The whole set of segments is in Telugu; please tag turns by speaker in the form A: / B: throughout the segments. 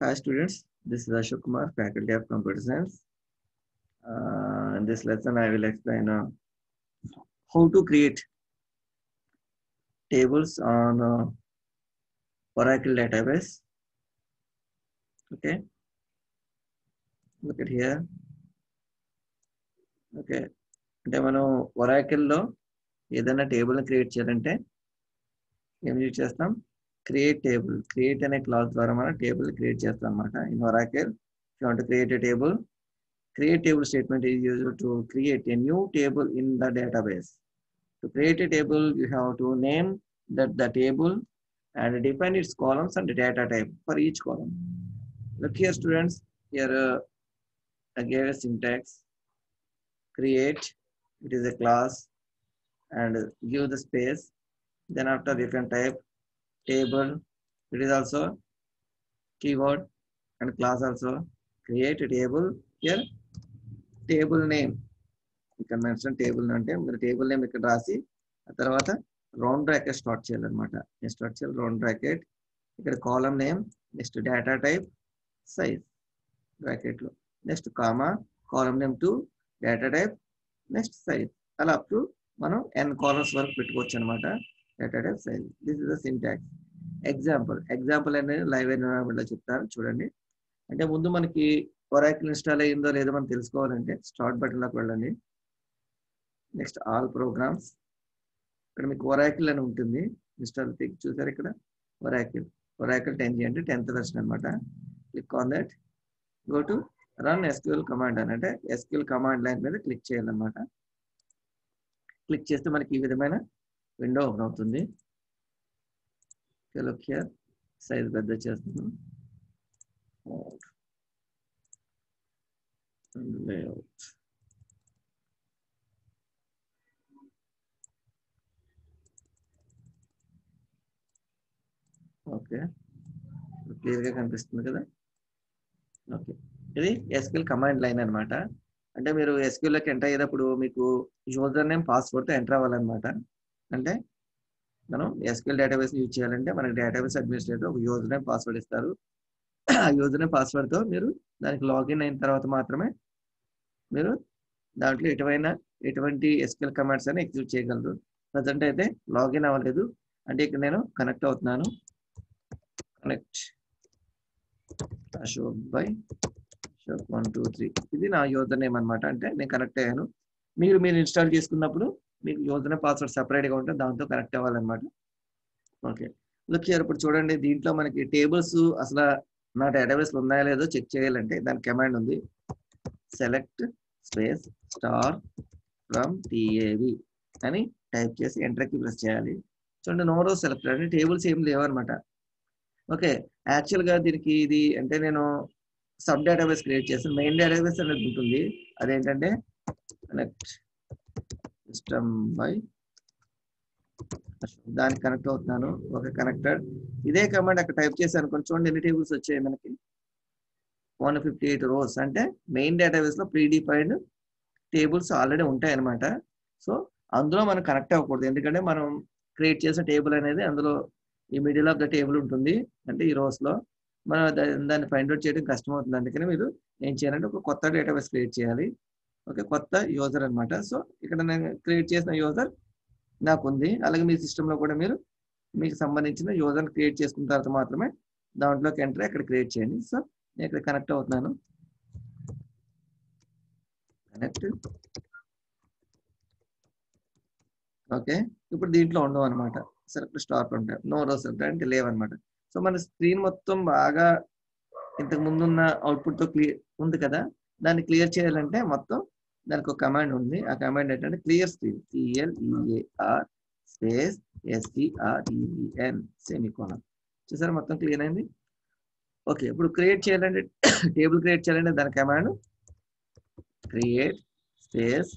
A: Hi students, this is Ashok Kumar, Faculty of Computer Science. In this lesson, I will explain how to create tables on Oracle database. Okay, look at here. Okay, అంటే మనం Oracle లో ఏదైనా టేబుల్ క్రియేట్ చేయాలంటే ఏం యూజ్ చేస్తాం? Create table. క్రియేట్ అనే క్లాస్ ద్వారా మనం టేబుల్ క్రియేట్ చేస్తాం అన్నమాట. In Oracle, if you want to create a table, create table statement is used to create a new table in the database. To create a table, you have to name the table and define its columns and data type for each column. Look here, students. Here I gave a syntax. Create. It is a class, and give the space. Then after you can type table. It is also keyword and class also. Create a table. Here table name. You can mention table name. Table name ఇక్కడ రాసి ఆ తర్వాత రౌండ్ బ్రాకెట్ స్టార్ట్ చేయాలన్నమాట. స్టార్ట్ చేయాలి రౌండ్ బ్రాకెట్. ఇక్కడ column name, next data type, size bracket లో, next comma, column name 2, data type, next size. అలా అప్ టు మనం n కాలమ్స్ వరకు పెట్టుకోవచ్చు అనమాట. Data type, size. This is the syntax. Example అనేది లైవ్ ఎన్విరాన్మెంట్ లో చెప్తాను చూడండి. అంటే ముందు మనకి Oracle ఇన్స్టాల్ అయ్యిందో లేదో మనం తెలుసుకోవాలంటే స్టార్ట్ బటన్ లోకి వెళ్ళండి. Next all programs. ఇక్కడ మీకు Oracle అని ఉంటుంది. ఇన్స్టాల్ చూసారు ఇక్కడ Oracle 10G అంటే 10th వెర్షన్ అనమాట. Click on that. Go to run SQL command అని, అంటే SQL కమాండ్ లైన్ మీద క్లిక్ చేయాలన్నమాట. క్లిక్ చేస్తే మనకి ఈ విధమైన విండో ఓపెన్ అవుతుంది. లుక్ హియర్, సైజ్ పెద్ద చేస్తున్నాం. లేఅవుట్. ఓకే, క్లియర్గా కనిపిస్తుంది కదా. ఓకే, ఇది SQL కమాండ్ లైన్ అనమాట. అంటే మీరు SQL లోకి ఎంటర్ అయ్యేటప్పుడు మీకు యూజర్ నేమ్ పాస్వర్డ్తో ఎంటర్ అవ్వాలన్నమాట. అంటే మనం SQL డేటాబేస్ యూజ్ చేయాలంటే మనకి డేటాబేస్ అడ్మినిస్ట్రేటర్ ఒక యూజర్ నేమ్ పాస్వర్డ్ ఇస్తారు. ఆ యూజర్ నేమ్ పాస్వర్డ్తో మీరు దానికి లాగిన్ అయిన తర్వాత మాత్రమే మీరు దాంట్లో ఎటువంటి SQL కమాండ్స్ అని ఎగ్జిక్యూట్ చేయగలరు. ప్రజెంట్ అయితే లాగిన్ అవ్వలేదు. అంటే ఇక్కడ నేను కనెక్ట్ అవుతున్నాను. Connect Ashok by Ashok 1 2 3. ఇది నా యూజర్ నేమ్ అనమాట. అంటే నేను కనెక్ట్ అయ్యాను. మీరు ఇన్స్టాల్ చేసుకున్నప్పుడు మీకు యూజర్ నేమ్ పాస్వర్డ్ సపరేట్గా ఉంటే దాంతో కనెక్ట్ అవ్వాలన్నమాట. Okay, look here. ఇప్పుడు చూడండి, దీంట్లో మనకి టేబుల్స్ అసలు నా డేటాబేస్లో ఉన్నాయో లేదో చెక్ చేయాలంటే దాని కమాండ్ ఉంది. Select space star from TAB అని టైప్ చేసి ఎంటర్కి ప్రెస్ చేయాలి. చూడండి, నో రో సెలెక్టెడ్ అంటే టేబుల్స్ ఏం లేవన్నమాట. ఓకే, యాక్చువల్గా దీనికి ఇది అంటే నేను సబ్ డేటాబేస్ క్రియేట్ చేస్తాను. మెయిన్ డేటాబేస్ అనేది ఉంటుంది. అదేంటంటే కనెక్ట్ సిస్టమ్ బై దానికి కనెక్ట్ అవుతున్నాను. Okay, connected. ఇదే కమాండ్ అక్కడ టైప్ చేశాను అనుకోండి, చూడండి ఎన్ని టేబుల్స్ వచ్చాయి మనకి. 158 రోస్. అంటే మెయిన్ డేటాబేస్ లో ప్రీ డిఫైన్డ్ టేబుల్స్ ఆల్రెడీ ఉంటాయి అనమాట. సో అందులో మనం కనెక్ట్ అవ్వకూడదు. ఎందుకంటే మనం క్రియేట్ చేసిన టేబుల్ అనేది అందులో ఈ మిడిల్ ఆఫ్ ద టేబుల్ ఉంటుంది. అంటే ఈ రోస్ లో మనం దాన్ని ఫైండ్ అవుట్ చేయడం కష్టం అవుతుంది. అందుకని మీరు ఏం చేయాలంటే ఒక కొత్త డేటాబేస్ క్రియేట్ చేయాలి. ఓకే, కొత్త యూజర్ అనమాట. సో ఇక్కడ నేను క్రియేట్ చేసిన యూజర్ నాకు ఉంది. అలాగే మీ సిస్టంలో కూడా మీరు మీకు సంబంధించిన యూజర్ క్రియేట్ చేసుకున్న తర్వాత మాత్రమే దాంట్లోకి ఎంటర్ అక్కడ క్రియేట్ చేయండి. సో నేను ఇక్కడ కనెక్ట్ అవుతున్నాను. కనెక్ట్. ఓకే, ఇప్పుడు దీంట్లో ఉండవు అనమాట. సెలెక్ట్ స్టార్ట్ ఉంటాయి, నో రో సెలెక్ట్ అంటే లేవన్నమాట. సో మన స్క్రీన్ మొత్తం బాగా ఇంతకు ముందు ఉన్న అవుట్పుట్తో క్లియర్ ఉంది కదా, దాన్ని క్లియర్ చేయాలంటే మొత్తం దానికి ఒక కమాండ్ ఉంది. ఆ కమాండ్ ఏంటంటే clear screen, CLEAR space SCREEN semicolon. చూసారా, మొత్తం క్లియర్ అయింది. ఓకే, ఇప్పుడు క్రియేట్ చేయాలంటే టేబుల్ క్రియేట్ చేయాలంటే దాని command create space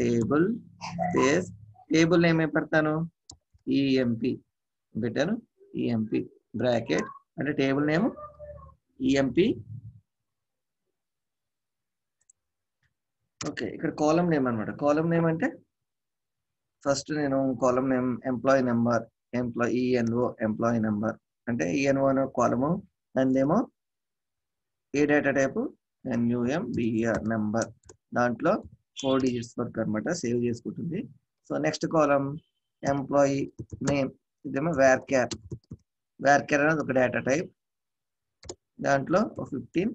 A: table space table name ఏం పెడతాను, EMP పెట్టాను. EMP బ్రాకెట్ అంటే టేబుల్ నేమ్ EMP. ఓకే, ఇక్కడ కాలమ్ నేమ్ అనమాట. కాలమ్ నేమ్ అంటే ఫస్ట్ నేను column name employee number, ENO employee number అంటే ENO అనే కాలము, దానిదేమో ఏ డేటా టైపు NUMBER నెంబర్, దాంట్లో 4 డిజిట్స్ వరకు అనమాట సేవ్ చేసుకుంటుంది. సో నెక్స్ట్ కాలం ఎంప్లాయీ నేమ్, ఇదేమో varchar అనేది ఒక డేటా టైప్, దాంట్లో 15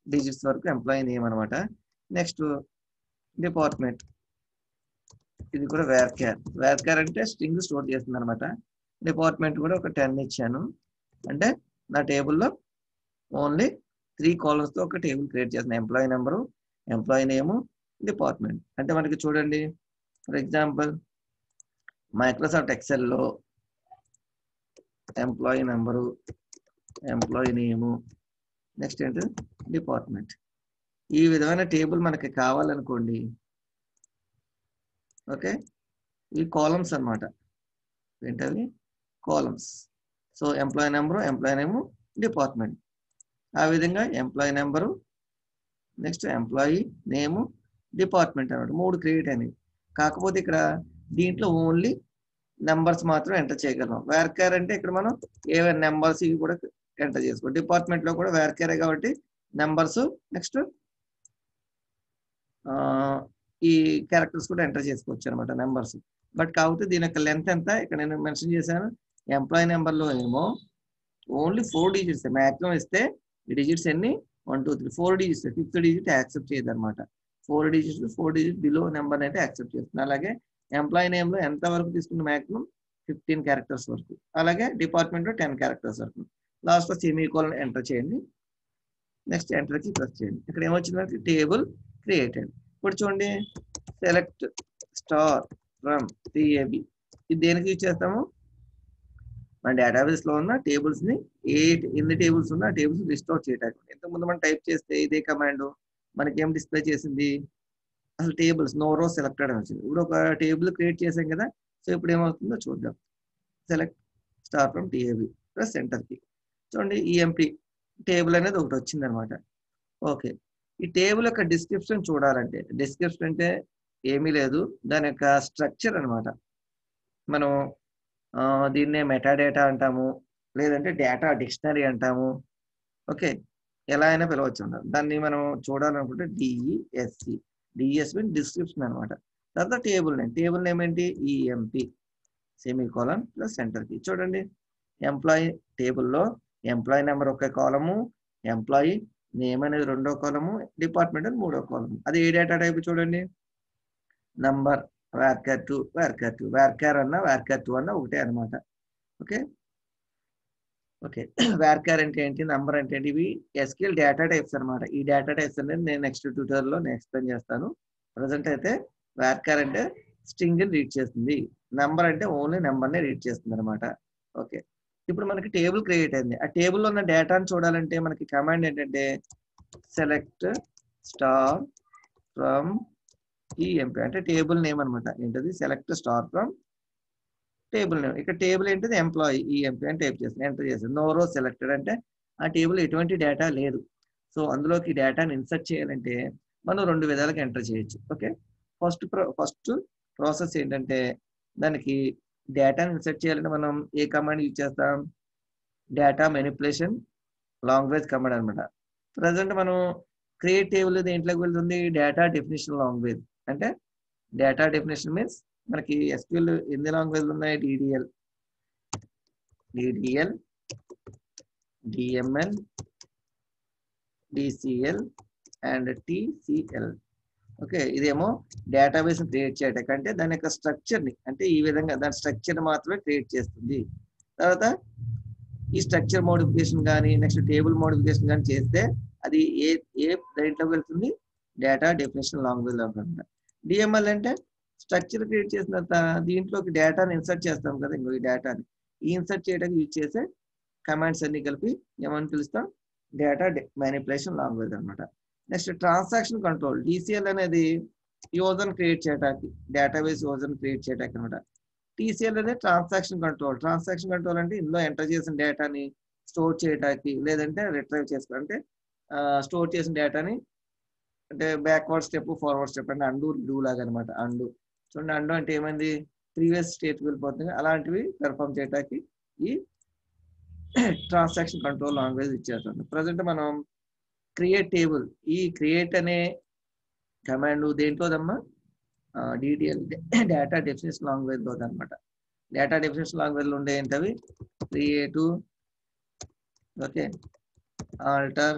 A: డిజిట్స్ వరకు ఎంప్లాయీ నేమ్ అనమాట. నెక్స్ట్ డిపార్ట్మెంట్, ఇది కూడా varchar అంటే స్ట్రింగ్ స్టోర్ చేస్తుంది అనమాట. డిపార్ట్మెంట్ కూడా ఒక 10 ఇచ్చాను, అంటే నా టేబుల్లో ఓన్లీ 3 కాలమ్స్ తో ఒక టేబుల్ క్రియేట్ చేస్తున్నాను. Employee number, employee name, department. అంటే మనకి చూడండి, ఫర్ ఎగ్జాంపుల్ మైక్రోసాఫ్ట్ ఎక్సెల్లో employee number, employee name, next ఏంటి డిపార్ట్మెంట్, ఈ విధమైన టేబుల్ మనకి కావాలనుకోండి. ఓకే, ఈ కాలమ్స్ అన్నమాట, ఏంటవి columns. So employee number, employee name, department, ఆ విధంగా employee number, next employee name, department అన్నమాట 3 క్రియేట్ అయినాయి. కాకపోతే ఇక్కడ దీంట్లో ఓన్లీ నెంబర్స్ మాత్రం ఎంటర్ చేయగలం. varchar అంటే ఇక్కడ మనం ఏవైనా నెంబర్స్ ఇవి కూడా ఎంటర్ చేసుకోవాలి. డిపార్ట్మెంట్ లో కూడా varchar కాబట్టి నెంబర్స్, నెక్స్ట్ ఈ క్యారెక్టర్స్ కూడా ఎంటర్ చేసుకోవచ్చు అనమాట, నెంబర్స్. బట్ కాకపోతే దీని యొక్క లెంత్ ఎంత ఇక్కడ నేను మెన్షన్ చేశాను. ఎంప్లాయీ నెంబర్లో ఏమో ఓన్లీ 4 డిజిట్స్ మ్యాక్సిమం ఇస్తే, ఈ డిజిట్స్ ఎన్ని 1 2 3 4 డిజిట్స్, 5th డిజిట్ యాక్సెప్ట్ చేయదు అనమాట. 4 డిజిట్స్ బిలో నెంబర్ అయితే యాక్సెప్ట్ చేస్తుంది. అలాగే ఎంప్లాయీ నేమ్ లో ఎంత వరకు తీసుకుంటే మ్యాక్సిమం 15 క్యారెక్టర్స్ వరకు, అలాగే డిపార్ట్మెంట్ లో 10 క్యారెక్టర్స్ వరకు. లాస్ట్ లో సెమీకోలన్ ఎంటర్ చేయండి, నెక్స్ట్ ఎంటర్ కి ప్రెస్ చేయండి. ఇక్కడ ఏమొచ్చిందంటే టేబుల్ క్రియేటెడ్. ఇప్పుడు చూడండి, సెలెక్ట్ స్టార్ ఫ్రమ్ TAB, ఇది దేనికి యూజ్ చేస్తాము, మన డేటాబేస్ లో ఉన్న టేబుల్స్ ని ఎన్ని టేబుల్స్ ఉన్నా ఆ టేబుల్స్ రిస్టోర్ చేయడానికి. ఇంతకుముందు మనం టైప్ చేస్తే ఇదే కమాండ్ మనకి ఏం డిస్ప్లే చేసింది, అసలు టేబుల్స్ నో రో సెలెక్టెడ్ అని వచ్చింది. ఇప్పుడు ఒక టేబుల్ క్రియేట్ చేసాం కదా, సో ఇప్పుడు ఏమవుతుందో చూద్దాం. Select star from TAB plus enter కి, చూడండి EMP టేబుల్ అనేది ఒకటి వచ్చింది అనమాట. ఓకే, ఈ టేబుల్ యొక్క డిస్క్రిప్షన్ చూడాలంటే, డిస్క్రిప్షన్ అంటే ఏమీ లేదు, దాని యొక్క స్ట్రక్చర్ అనమాట. మనం దీన్నే మెటాడేటా అంటాము, లేదంటే డేటా డిక్షనరీ అంటాము. ఓకే, ఎలా అయినా పిలవచ్చు అంటారు దాన్ని. మనం చూడాలనుకుంటే DES మీన్ డిస్క్రిప్షన్ అనమాట. తర్వాత టేబుల్ నేమ్ ఏంటి, EMP సెమీకోలన్ ప్లస్ ఎంటర్ కి. చూడండి, ఎంప్లాయీ టేబుల్లో ఎంప్లాయీ నెంబర్ ఒక కాలము, ఎంప్లాయీ నేమ్ అనేది 2వ కాలము, డిపార్ట్మెంట్ అని 3వ కాలము. అది ఏ డేటా టైప్ చూడండి, నంబర్ varchar 2 varchar అన్న varchar 2 అన్న ఒకటే అనమాట. ఓకే ఓకే varchar అంటే ఏంటి, నంబర్ అంటే ఏంటి, ఇవి SQL డేటా టైప్స్ అనమాట. ఈ డేటా టైప్స్ అనేది నేను నెక్స్ట్ ట్యూటోరియల్లో నేను ఎక్స్ప్లెయిన్ చేస్తాను. ప్రజెంట్ అయితే varchar అంటే స్ట్రింగ్ రీడ్ చేస్తుంది, నంబర్ అంటే ఓన్లీ నెంబర్నే రీడ్ చేస్తుంది అనమాట. ఓకే, ఇప్పుడు మనకి టేబుల్ క్రియేట్ అయింది. ఆ టేబుల్లో ఉన్న డేటాను చూడాలంటే మనకి కమాండ్ ఏంటంటే సెలెక్ట్ స్టార్ ఫ్రమ్ EMP, అంటే టేబుల్ నేమ్ అనమాట. ఏంటది, select star from table name. ఇక్కడ టేబుల్ ఏంటిది, ఎంప్లాయీ EMP అని టైప్ చేస్తాను, ఎంటర్ చేస్తాను. నో రో సెలెక్టెడ్ అంటే ఆ టేబుల్ ఎటువంటి డేటా లేదు. సో అందులోకి డేటాని ఇన్సర్ట్ చేయాలంటే మనం 2 విధాలుగా ఎంటర్ చేయొచ్చు. ఓకే, ఫస్ట్ ప్రాసెస్ ఏంటంటే, దానికి డేటాని ఇన్సర్ట్ చేయాలంటే మనం ఏ కమాండ్ యూజ్ చేస్తాం, డేటా మెనిపులేషన్ లాంగ్వేజ్ కమాండ్ అనమాట. ప్రజెంట్ మనం క్రియేట్ టేబుల్ దేంట్లోకి వెళ్తుంది, డేటా డెఫినేషన్ లాంగ్వేజ్. అంటే డేటా డెఫినేషన్ మీన్స్ మనకి SQL ఎన్ని లాంగ్వేజ్లు ఉన్నాయి, DDL, DML, DCL and TCL. Okay, ఇదేమో డేటాబేస్ క్రియేట్ చేయడానికి, అంటే దాని యొక్క స్ట్రక్చర్ ని, అంటే ఈ విధంగా దాని స్ట్రక్చర్ మాత్రమే క్రియేట్ చేస్తుంది. తర్వాత ఈ స్ట్రక్చర్ మోడిఫికేషన్ కానీ నెక్స్ట్ టేబుల్ మోడిఫికేషన్ కానీ చేస్తే అది ఏ దేంట్లోకి వెళ్తుంది, డేటా డెఫినేషన్ లాంగ్వేజ్ లో ఉంటుంది. DML అంటే స్ట్రక్చర్ క్రియేట్ చేసిన తర్వాత దీంట్లోకి డేటాని ఇన్సర్ట్ చేస్తాం కదా, ఇంకో ఈ డేటాని ఇన్సర్ట్ చేయడానికి యూజ్ చేసే కమాండ్స్ అన్ని కలిపి ఏమని పిలుస్తాం, డేటా మ్యానిపులేషన్ లాంగ్వేజ్ అనమాట. నెక్స్ట్ ట్రాన్సాక్షన్ కంట్రోల్, DCL అనేది యూజర్ క్రియేట్ చేయడానికి, డేటాబేస్ యూజర్ క్రియేట్ చేయడానికి అనమాట. TCL అనేది ట్రాన్సాక్షన్ కంట్రోల్ అంటే ఇందులో ఎంటర్ చేసిన డేటాని స్టోర్ చేయడానికి, లేదంటే రిట్రైవ్ చేసుకోవాలంటే స్టోర్ చేసిన డేటాని, అంటే బ్యాక్వర్డ్ స్టెప్ ఫార్వర్డ్ స్టెప్ అంటే అండు డూ లాగా అనమాట. అండు చూడండి, అండు అంటే ఏమైంది, ప్రీవియస్ స్టేట్ వెళ్ళిపోతుంది. అలాంటివి పెర్ఫామ్ చేయడానికి ఈ ట్రాన్సాక్షన్ కంట్రోల్ లాంగ్వేజ్ ఇచ్చేస్తాం. ప్రజెంట్ మనం క్రియేట్ టేబుల్. ఈ క్రియేట్ అనే కమాండ్ దేంట్లోదమ్మా, డిటిఎల్ డేటా డెఫినిషన్ లాంగ్వేజ్ లో అనమాట. డేటా డెఫినిషన్ లాంగ్వేజ్ లో ఉండే ఏంటవి, create, okay, alter,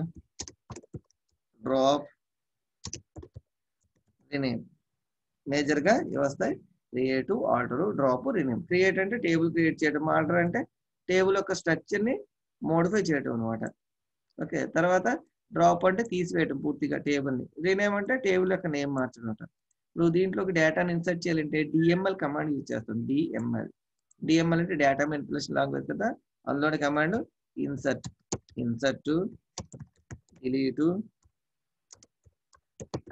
A: drop, rename. Major గా ఇవి వస్తాయి. Create, alter, drop, rename. Create అంటే టేబుల్ క్రియేట్ చేయడం, ఆల్టర్ అంటే టేబుల్ యొక్క స్ట్రక్చర్ ని మోడిఫై చేయడం అనమాట. ఓకే, తర్వాత డ్రాప్ అంటే తీసివేయడం పూర్తిగా టేబుల్ ని. రీనేమ్ అంటే టేబుల్ యొక్క నేమ్ మార్చడం అనమాట. ఇప్పుడు దీంట్లోకి డేటాని ఇన్సర్ట్ చేయాలంటే డిఎంఎల్ కమాండ్ యూజ్ చేస్తాం. డిఎంఎల్ అంటే డేటా మానిప్యులేషన్ లాంగ్వేజ్ కదా, అందులోని command insert, delete,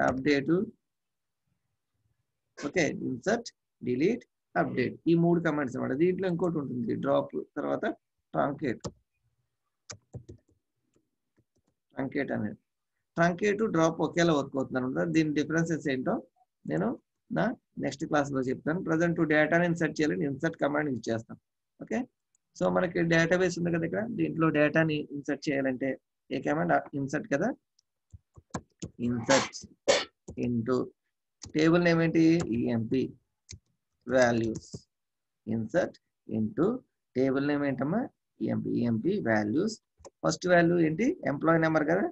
A: update. Okay, insert, delete, update, ఈ 3 కమాండ్స్ అనమాట. దీంట్లో ఇంకోటి ఉంటుంది డ్రాప్, తర్వాత ట్రంకేట్ అనేది. ట్రంకేట్, డ్రాప్ ఒకేలా వర్క్ అవుతుంది అనమాట. దీని డిఫరెన్సెస్ ఏంటో నేను నా నెక్స్ట్ క్లాస్ లో చెప్తాను. ప్రజెంట్ డేటాని ఇన్సర్ట్ చేయాలని ఇన్సర్ట్ కమాండ్ యూజ్ చేస్తాం. ఓకే, సో మనకి డేటాబేస్ ఉంది కదా, ఇక్కడ దీంట్లో డేటాని ఇన్సర్ట్ చేయాలంటే ఏ కమాండ్, ఇన్సర్ట్ కదా, ఇన్సర్ట్ ఇంటూ టేబుల్ నేమ్ ఏంటి, EMP values. Insert into table name ఏంటమ్మా, ఈఎంపి వాల్యూస్. ఫస్ట్ వాల్యూ ఏంటి, ఎంప్లాయీ నెంబర్ కదా.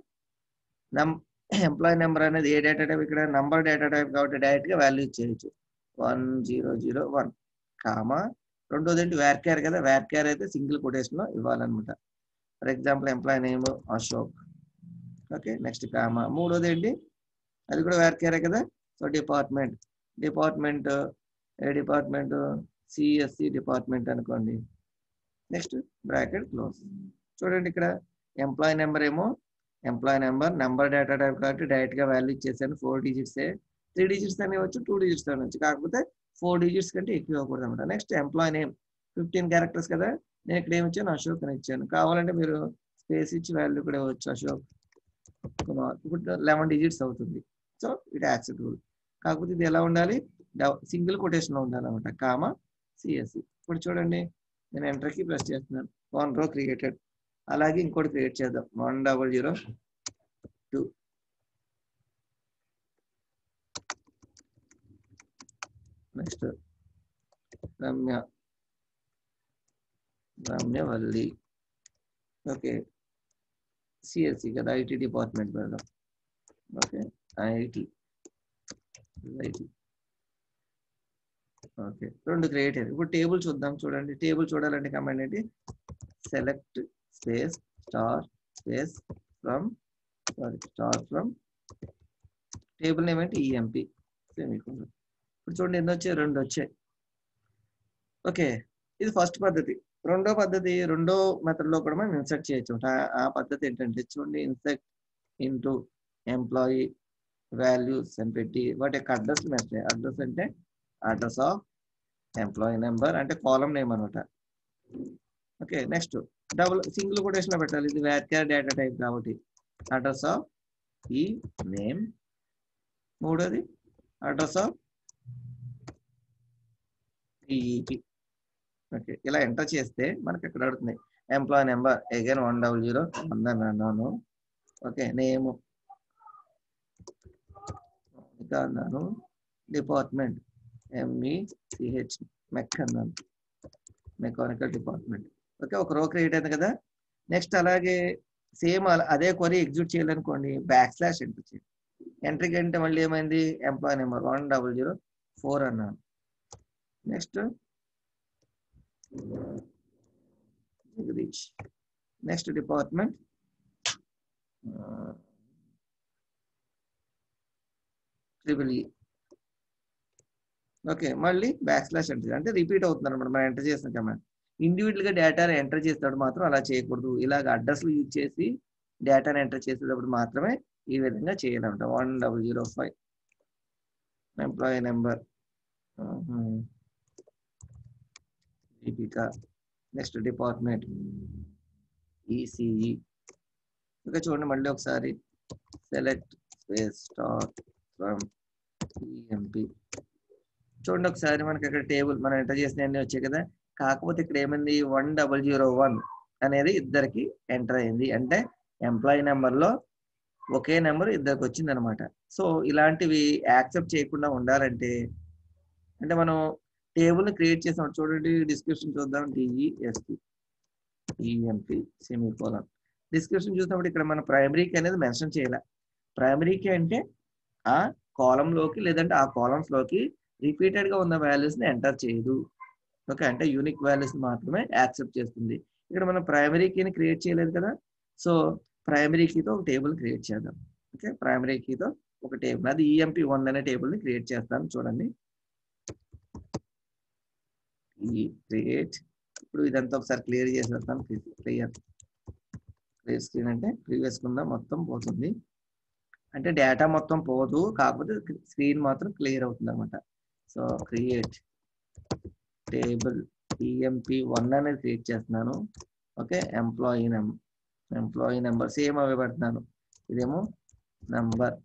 A: ఎంప్లాయీ నెంబర్ అనేది ఏ డేటా టైప్, ఇక్కడ నంబర్ డేటా టైప్ కాబట్టి డైరెక్ట్ గా వాల్యూ ఇచ్చేయచ్చు 1001, కామా. రెండోది ఏంటి, వ్యార్క్యార్ కదా, వ్యార్క్యార్ అయితే సింగిల్ కొటేషన్ లో ఇవ్వాలన్నమాట. For example employee name Ashok. Okay, next comma. మూడోది ఏంటి, అది కూడా వ్యార్క్యారే కదా, సో డిపార్ట్మెంట్ సిఎస్సి డిపార్ట్మెంట్ అనుకోండి. Next bracket close. చూడండి ఇక్కడ ఎంప్లాయీ నెంబర్ ఏమో నంబర్ డేటా టైప్ కాబట్టి డైరెక్ట్ గా వాల్యూ ఇచ్చేసాను. 4 digits, 3 digits అని ఇవ్వచ్చు, 2 digits అని ఇవ్వచ్చు, కాకపోతే 4 digits కంటే ఎక్కువ ఇవ్వకూడదు అనమాట. నెక్స్ట్ ఎంప్లాయీ నేమ్ 15 characters కదా, నేను ఇక్కడ ఏమి ఇచ్చాను, అశోక్ అని ఇచ్చాను. కావాలంటే మీరు స్పేస్ ఇచ్చి వాల్యూ కూడా ఇవ్వచ్చు, అశోక్ కుమార్. ఇప్పుడు 11 digits అవుతుంది. So it acceptable. కాకపోతే ఇది ఎలా ఉండాలి, సింగిల్ కొటేషన్ లో ఉండాలి అనమాట, కామా సిఎస్సి. ఇప్పుడు చూడండి నేను ఎంటర్ కి ప్రెస్ చేస్తున్నాను. 1 row క్రియేటెడ్. అలాగే ఇంకోటి క్రియేట్ చేద్దాం, 1002. నెక్స్ట్ రమ్యవల్లి. ఓకే, సిఎస్సి కదా, ఐటీ డిపార్ట్మెంట్ పెడదాం. Okay, IT. ఓకే, 2 క్రియేట్ అయ్యాయి. ఇప్పుడు టేబుల్ చూద్దాం. చూడండి, టేబుల్ చూడాలంటే కమాండ్ ఏంటి, select space star space from table name ఏంటి, ఈఎంపి. ఇప్పుడు చూడండి ఎన్ని వచ్చాయి, 2 వచ్చాయి. ఓకే, ఇది ఫస్ట్ పద్ధతి. రెండో మెథడ్ లో కూడా మనం ఇన్సర్ట్ చేయొచ్చు. ఆ పద్ధతి ఏంటంటే చూడండి, ఇన్సర్ట్ ఇంటూ ఎంప్లాయీ వాల్యూస్ అని పెట్టి వాటి యొక్క అడ్రస్ మెసేజ్. అడ్రస్ అంటే అడ్రస్ ఆఫ్ ఎంప్లాయీ నెంబర్ అంటే కాలమ్ నేమ్ అనమాట. ఓకే, నెక్స్ట్ సింగిల్ కొటేషన్ లో పెట్టాలి, ఇది వ్యార్క్యార్ డేటా టైప్ కాబట్టి అడ్రస్ ఆఫ్ ఈ నేమ్. మూడోది అడ్రస్ ఆఫ్ ఈఈపి. ఓకే, ఇలా ఎంటర్ చేస్తే మనకి ఇక్కడ అడుగుతుంది ఎంప్లాయీ నెంబర్ అగైన్ 100 అన్నాను. ఓకే, నేమ్ అన్నాను, డిపార్ట్మెంట్ MECH మెక్ అన్నాను, మెకానికల్ డిపార్ట్మెంట్. ఓకే, ఒక రో క్రియేట్ అయింది కదా. నెక్స్ట్ అలాగే సేమ్ అదే క్వరీ ఎగ్జిక్యూట్ చేయాలనుకోండి, బ్యాక్ స్లాష్ ఎంటర్ చేయండి. ఎంట్రీకి అంటే మళ్ళీ ఏమైంది, ఎంప్లాయీ నెంబర్ 1004 అన్నాను. Next Jagadish. Next department triple E. Okay, మళ్ళీ బ్యాక్ స్లాష్ ఎంటర్ అంటే రిపీట్ అవుతుంది అనమాట మనం ఎంటర్ చేసిన కమాండ్. ఇండివిజువల్ గా డేటాను ఎంటర్ చేసేటప్పుడు మాత్రం అలా చేయకూడదు. ఇలాగ అడ్రస్లు యూజ్ చేసి డేటాను ఎంటర్ చేసేటప్పుడు మాత్రమే ఈ విధంగా చేయాలంట. 1005 employee number Deepika. Next department ECE. Okay, చూడండి మళ్ళీ ఒకసారి select space star from EMP. చూడండి ఒకసారి మనకి ఇక్కడ టేబుల్ మనం ఎంటర్ చేసిన అన్ని వచ్చాయి కదా. కాకపోతే ఇక్కడ ఏమైంది, 1001 అనేది ఇద్దరికి ఎంటర్ అయింది. అంటే ఎంప్లాయీ నెంబర్ లో ఒకే నెంబర్ ఇద్దరికి వచ్చింది అనమాట. సో ఇలాంటివి యాక్సెప్ట్ చేయకుండా ఉండాలంటే అంటే మనం టేబుల్ని క్రియేట్ చేసాం చూడండి. డిస్క్రిప్షన్ చూద్దాం. డిఈఎస్పి ఈఎంపి సెమీకోలన్. డిస్క్రిప్షన్ చూసినప్పుడు ఇక్కడ మన ప్రైమరీకి అనేది మెన్షన్ చేయాలి. ప్రైమరీకి అంటే ఆ కాలంలోకి లేదంటే ఆ కాలమ్స్లోకి రిపీటెడ్గా ఉన్న వాల్యూస్ని ఎంటర్ చేయదు. ఓకే, అంటే యూనిక్ వాల్యూస్ మాత్రమే యాక్సెప్ట్ చేస్తుంది. ఇక్కడ మనం ప్రైమరీ కీని క్రియేట్ చేయలేదు కదా. సో ప్రైమరీ కీతో ఒక టేబుల్ క్రియేట్ చేద్దాం. ఓకే, ప్రైమరీ కీతో ఒక టేబుల్, అది EMP1 అనే టేబుల్ని క్రియేట్ చేస్తాను. చూడండి, ఈ క్రియేట్. ఇప్పుడు ఇదంతా ఒకసారి క్లియర్ చేసేస్తాను. క్లియర్ స్క్రీన్ అంటే ప్రీవియస్ కింద మొత్తం పోతుంది. అంటే డేటా మొత్తం పోదు, కాకపోతే స్క్రీన్ మాత్రం క్లియర్ అవుతుంది అనమాట. సో క్రియేట్ టేబుల్ EMP1 అనేది క్రియేట్ చేస్తున్నాను. ఓకే, ఎంప్లాయీ నెంబర్ సేమ్ అవే పెడుతున్నాను. ఇదేమో నెంబర్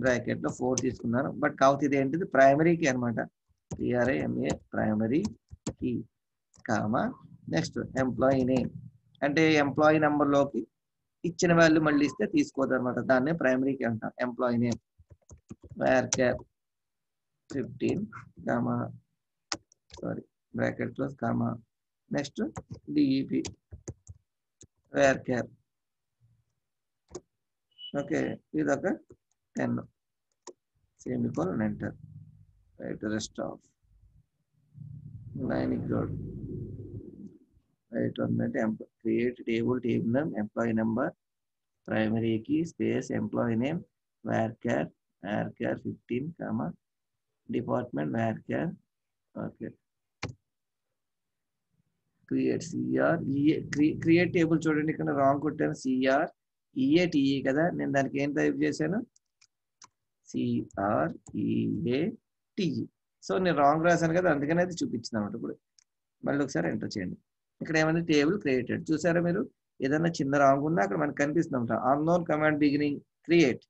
A: బ్రాకెట్లో 4 తీసుకున్నాను. బట్ కాకపోతే ఇది ఏంటిది ప్రైమరీ కీ అనమాట. PRIMA primary key comma next employee name, అంటే ఎంప్లాయీ నెంబర్లోకి ఇచ్చిన వాల్యూ మళ్ళీ ఇస్తే తీసుకోదు అనమాట. దాన్నే ప్రైమరీ కీ అంటాం. Employee name varchar 15 comma bracket close comma next DEP varchar. Okay, ఇదొక 10 semicolon enter. Right rest of 9 ignore. Right అంటే create table name employee number primary key space employee name varchar 15 comma department varchar. Okay, create create table. చూడండి ఇక్కడ రాంగ్ కొట్టాను. CREATE కదా, నేను దానికి ఏం టైప్ చేశాను CREATE. సో నేను రాంగ్ రాశాను కదా, అందుకని అది చూపించింది అనమాట. ఇప్పుడు మళ్ళీ ఒకసారి ఎంటర్ చేయండి. ఇక్కడ ఏమైంది టేబుల్ క్రియేటెడ్. చూసారా మీరు, ఏదైనా చిన్న రాంగ్ ఉన్నా అక్కడ మనకు కనిపిస్తుంది అనమాట. Unknown command beginning create.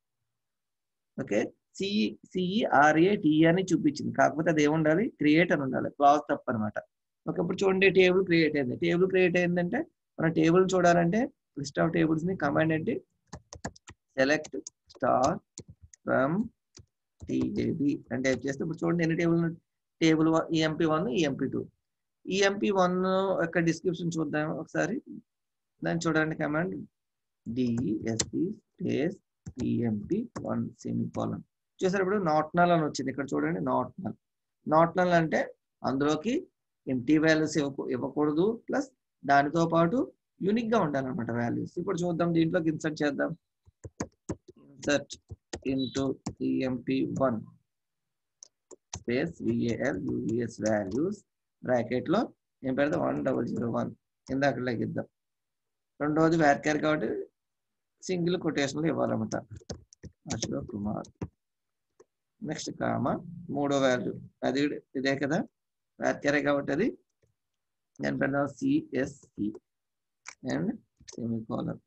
A: Okay, CREATE అని చూపించింది, కాకపోతే అది ఏముండాలి క్రియేట్ అని ఉండాలి. క్లాస్ తప్పు అనమాట. ఓకే, ఇప్పుడు చూడండి టేబుల్ క్రియేట్ అయింది. టేబుల్ క్రియేట్ అయిందంటే మనం టేబుల్ చూడాలంటే లిస్ట్ ఆఫ్ టేబుల్స్ ని కమాండ్ ఏంటి సెలెక్ట్ స్టార్ ఫ్రమ్ TAB అంటే టైప్ చేస్తే ఇప్పుడు చూడండి ఎన్ని టేబుల్ EMP1 EMP2. EMP1 యొక్క డిస్క్రిప్షన్ చూద్దాం ఒకసారి. దాన్ని చూడండి command DESP space EMP1 semicolon. చూసారు ఇప్పుడు నాట్ నల్ అని వచ్చింది. ఇక్కడ చూడండి నాట్ నల్ అంటే అందులోకి ఎంటీ వాల్యూస్ ఇవ్వకూడదు, ప్లస్ దానితో పాటు యూనిక్ గా ఉండాలన్నమాట వాల్యూస్. ఇప్పుడు చూద్దాం, దీంట్లోకి ఇన్సర్ట్ చేద్దాం. Insert into EMP1 space VALUES values bracket లో ఏం పెడతాం 1001 ఇందాక ఇద్దాం. రెండవది varchar కాబట్టి సింగిల్ కొటేషన్ ఇవ్వాలన్నమాట అశోక్ కుమార్. నెక్స్ట్ కామా మూడో వాల్యూ అది ఇదే కదా varchar కాబట్టి అది నేను పెడదాం CSE అండ్ సెమీకోలన్.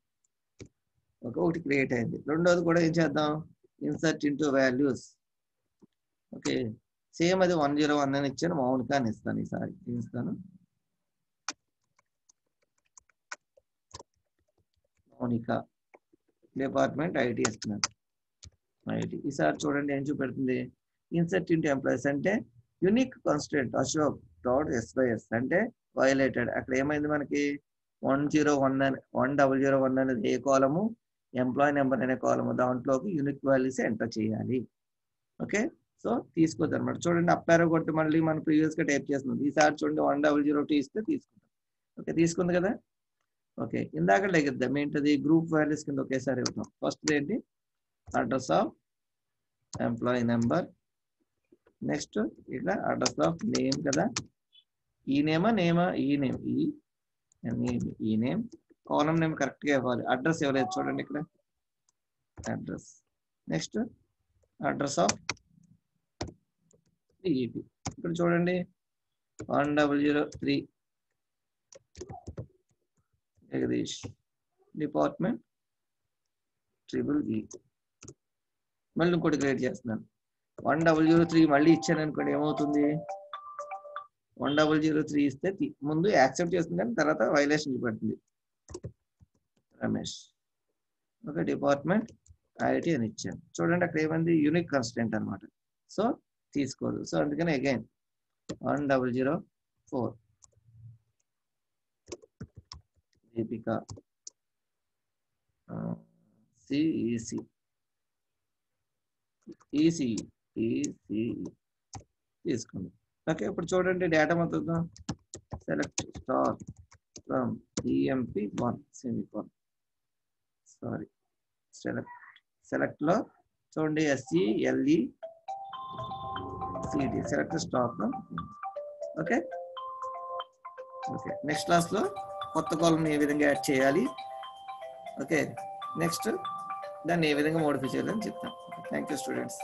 A: ఒకటి క్రియేట్ అయింది. రెండోది కూడా ఏం చేద్దాం insert into values. Okay, same అది 101 అని ఇచ్చాను. మౌనిక అని ఇస్తాను. ఈసారి ఇస్తాను మౌనిక డిపార్ట్మెంట్ IT ఇస్తున్నాను. IT ఈసారి చూడండి ఏం చూపెడుతుంది ఇన్సర్ట్ ఇంటూ ఎంప్లాయీస్ అంటే unique constant Ashok dot SYS అంటే వైలేటెడ్. అక్కడ ఏమైంది మనకి 1001 అనేది ఏ కాలము ఎంప్లాయీ నెంబర్ అనే కాలము, దాంట్లోకి యూనిక్ వాల్యూస్ ఎంటర్ చేయాలి. ఓకే, సో తీసుకోవద్దు అనమాట. చూడండి అప్పారో కొట్టి మళ్ళీ మనం ప్రీవియస్ గా టైప్ చేస్తున్నాం. ఈసారి చూడండి 1002 ఇస్తే తీసుకుంటాం. ఓకే, తీసుకుంది కదా. ఓకే, ఇందాక లెగిద్దాం ఏంటది గ్రూప్ వాల్యూస్ కింద ఒకేసారి ఇవ్వడం. ఫస్ట్ ఏంటి address of employee number, next ఇక్కడ అడ్రస్ ఆఫ్ నేమ్ కదా, ఈ నేమ్ కాలం నేమ్ కరెక్ట్ గా ఇవ్వాలి. అడ్రస్ ఇవ్వలేదు చూడండి ఇక్కడ address. Next address of DEP. ఇక్కడ చూడండి 1003 జగదీష్ డిపార్ట్మెంట్ EEE. మళ్ళీ ఇంకోటి క్రియేట్ చేస్తున్నాను 1003 మళ్ళీ ఇచ్చాను అనుకోండి ఏమవుతుంది 1003 ఇస్తే ముందు యాక్సెప్ట్ చేస్తుంది కానీ తర్వాత వైలేషన్ చూపెడుతుంది రమేష్. ఓకే, డిపార్ట్మెంట్ ఐఐటి అని ఇచ్చాను. చూడండి అక్కడ ఏమైంది, యూనిక్ కన్స్టెంట్ అనమాట. సో తీసుకోదు. సో అందుకని అగైన్ 1004 దీపిక సిఈసి ఈసీఈ తీసుకుంది. ఓకే, ఇప్పుడు చూడండి డేటా మొత్తం select star from EMP1 semicolon sorry select లో చూడండి SELECT select star from. Okay okay, next class లో కొత్త కాలమ్ ఏ విధంగా యాడ్ చేయాలి, ఓకే నెక్స్ట్ దాన్ని ఏ విధంగా మోడిఫై చేయాలని చెప్తాను. Thank you students.